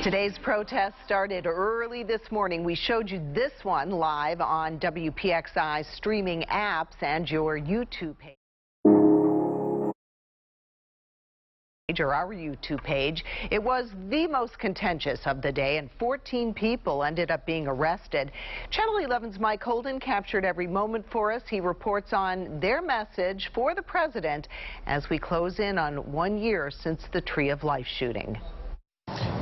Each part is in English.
Today's protest started early this morning. We showed you this one live on WPXI's streaming apps and your YouTube page. Or our YouTube page. It was the most contentious of the day, and 14 people ended up being arrested. Channel 11's Mike Holden captured every moment for us. He reports on their message for the president as we close in on 1 year since the Tree of Life shooting.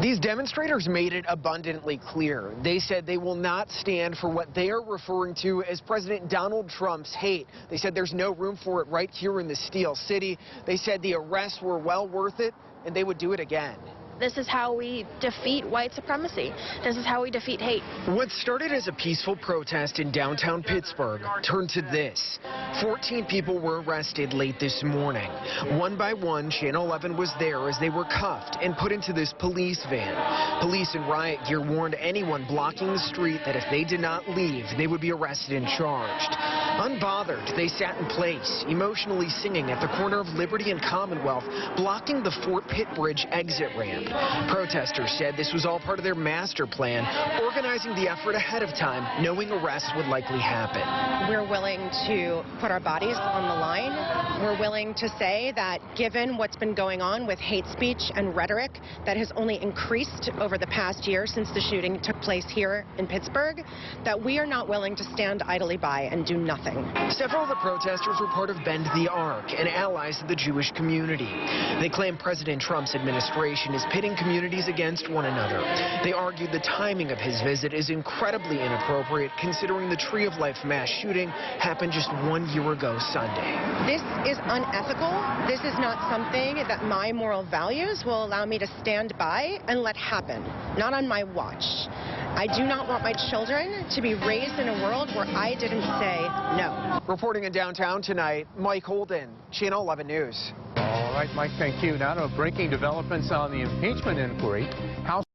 These demonstrators made it abundantly clear. They said they will not stand for what they are referring to as President Donald Trump's hate. They said there's no room for it right here in the Steel City. They said the arrests were well worth it, and they would do it again. This is how we defeat white supremacy. This is how we defeat hate. What started as a peaceful protest in downtown Pittsburgh turned to this. 14 people were arrested late this morning. One by one, Channel 11 was there as they were cuffed and put into this police van. Police in riot gear warned anyone blocking the street that if they did not leave, they would be arrested and charged. Unbothered, they sat in place, emotionally singing at the corner of Liberty and Commonwealth, blocking the Fort Pitt Bridge exit ramp. Protesters said this was all part of their master plan, organizing the effort ahead of time, knowing arrests would likely happen. We're willing to put our bodies on the line. We're willing to say that given what's been going on with hate speech and rhetoric that has only increased over the past year since the shooting took place here in Pittsburgh, that we are not willing to stand idly by and do nothing. Several of the protesters were part of Bend the Arc and allies of the Jewish community. They claim President Trump's administration is pitting communities against one another. They argued the timing of his visit is incredibly inappropriate considering the Tree of Life mass shooting happened just 1 year ago Sunday. This is unethical. This is not something that my moral values will allow me to stand by and let happen. Not on my watch. I do not want my children to be raised in a world where I didn't say no. Reporting in downtown tonight, Mike Holden, Channel 11 News. All right, Mike, thank you. Now to breaking developments on the impeachment inquiry. House